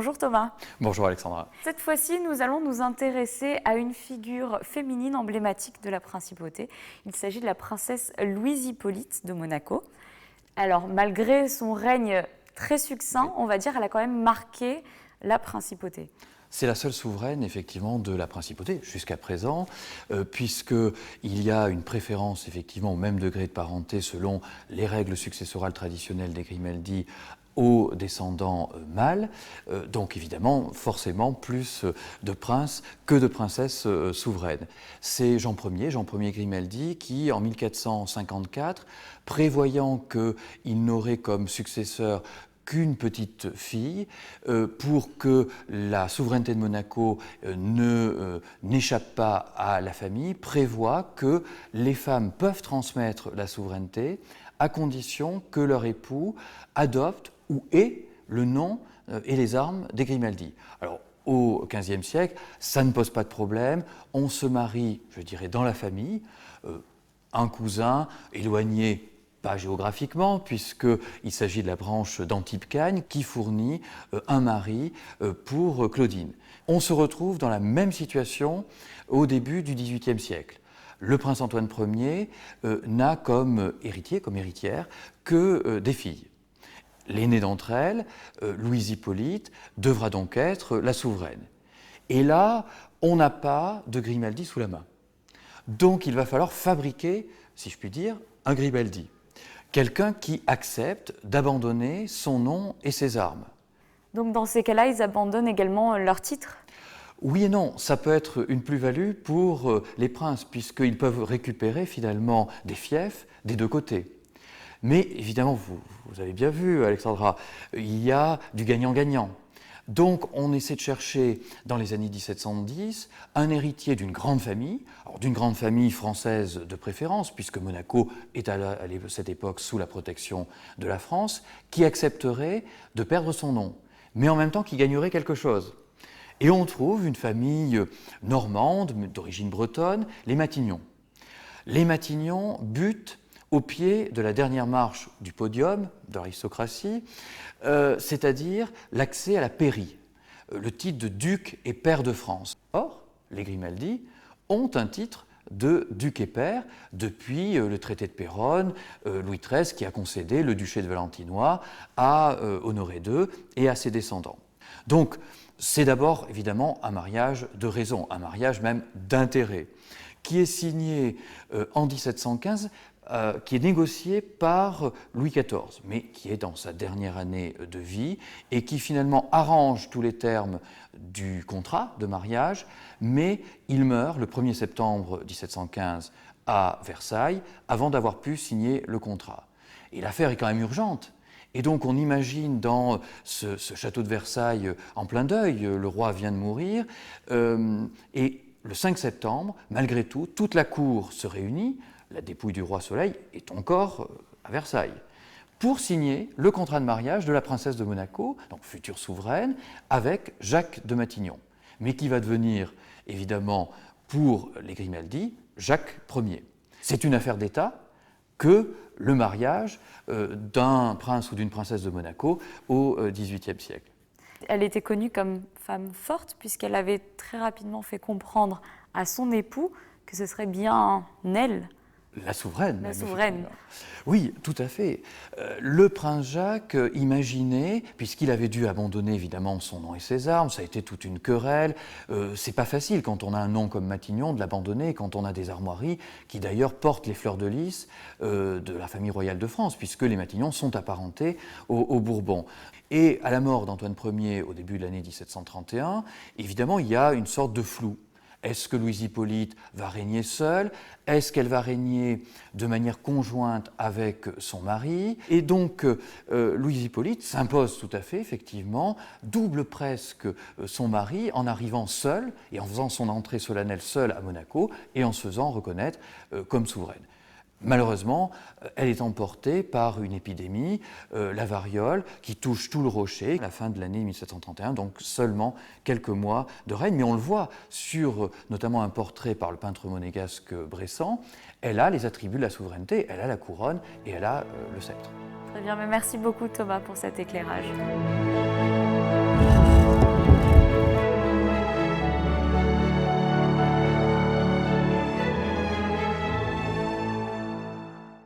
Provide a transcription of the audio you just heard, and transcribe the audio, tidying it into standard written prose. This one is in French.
Bonjour Thomas. Bonjour Alexandra. Cette fois-ci, nous allons nous intéresser à une figure féminine emblématique de la principauté. Il s'agit de la princesse Louise Hippolyte de Monaco. Alors, malgré son règne très succinct, on va dire qu'elle a quand même marqué la principauté. C'est la seule souveraine, effectivement, de la principauté, jusqu'à présent, puisqu'il y a une préférence, effectivement, au même degré de parenté, selon les règles successorales traditionnelles des Grimaldi, aux descendants mâles, donc évidemment, forcément, plus de princes que de princesses souveraines. C'est Jean Ier Grimaldi, qui, en 1454, prévoyant qu'il n'aurait comme successeur qu'une petite fille, pour que la souveraineté de Monaco n'échappe pas à la famille, prévoit que les femmes peuvent transmettre la souveraineté à condition que leur époux adopte ou ait le nom et les armes des Grimaldi. Alors, au XVe siècle, ça ne pose pas de problème, on se marie, je dirais, dans la famille, un cousin éloigné, pas géographiquement, puisqu'il s'agit de la branche d'Antibes-Cagnes qui fournit un mari pour Claudine. On se retrouve dans la même situation au début du XVIIIe siècle. Le prince Antoine Ier n'a comme héritier, comme héritière, que des filles. L'aînée d'entre elles, Louise Hippolyte, devra donc être la souveraine. Et là, on n'a pas de Grimaldi sous la main. Donc il va falloir fabriquer, si je puis dire, un Grimaldi. Quelqu'un qui accepte d'abandonner son nom et ses armes. Donc dans ces cas-là, ils abandonnent également leur titre ? Oui et non, ça peut être une plus-value pour les princes, puisqu'ils peuvent récupérer finalement des fiefs des deux côtés. Mais évidemment, vous avez bien vu, Alexandra, il y a du gagnant-gagnant. Donc on essaie de chercher, dans les années 1710, un héritier d'une grande famille, alors d'une grande famille française de préférence, puisque Monaco est à cette époque sous la protection de la France, qui accepterait de perdre son nom, mais en même temps qui gagnerait quelque chose. Et on trouve une famille normande, d'origine bretonne, les Matignon. Les Matignon butent au pied de la dernière marche du podium de l'aristocratie, c'est-à-dire l'accès à la pairie, le titre de duc et pair de France. Or, les Grimaldi ont un titre de duc et pair depuis le traité de Péronne, Louis XIII qui a concédé le duché de Valentinois à Honoré II et à ses descendants. Donc, c'est d'abord évidemment un mariage de raison, un mariage même d'intérêt, qui est signé en 1715, qui est négocié par Louis XIV, mais qui est dans sa dernière année de vie et qui finalement arrange tous les termes du contrat de mariage, mais il meurt le 1er septembre 1715 à Versailles avant d'avoir pu signer le contrat. Et l'affaire est quand même urgente. Et donc on imagine dans ce château de Versailles en plein deuil, le roi vient de mourir, et le 5 septembre, malgré tout, toute la cour se réunit, la dépouille du roi Soleil est encore à Versailles, pour signer le contrat de mariage de la princesse de Monaco, donc future souveraine, avec Jacques de Matignon, mais qui va devenir, évidemment, pour les Grimaldi, Jacques Ier. C'est une affaire d'État que le mariage d'un prince ou d'une princesse de Monaco au XVIIIe siècle. Elle était connue comme femme forte puisqu'elle avait très rapidement fait comprendre à son époux que ce serait bien elle. La souveraine. La souveraine. Oui, tout à fait. Le prince Jacques imaginait, puisqu'il avait dû abandonner évidemment son nom et ses armes, ça a été toute une querelle. C'est pas facile quand on a un nom comme Matignon de l'abandonner, quand on a des armoiries qui d'ailleurs portent les fleurs de lys de la famille royale de France, puisque les Matignon sont apparentés aux Bourbons. Et à la mort d'Antoine Ier au début de l'année 1731, évidemment, il y a une sorte de flou. Est-ce que Louise Hippolyte va régner seule? Est-ce qu'elle va régner de manière conjointe avec son mari? Et donc, Louise Hippolyte s'impose tout à fait, effectivement, double presque son mari en arrivant seule et en faisant son entrée solennelle seule à Monaco et en se faisant reconnaître comme souveraine. Malheureusement, elle est emportée par une épidémie, la variole, qui touche tout le Rocher à la fin de l'année 1731, donc seulement quelques mois de règne. Mais on le voit sur notamment un portrait par le peintre monégasque Bressan, elle a les attributs de la souveraineté, elle a la couronne et elle a le sceptre. Très bien, mais merci beaucoup Thomas pour cet éclairage.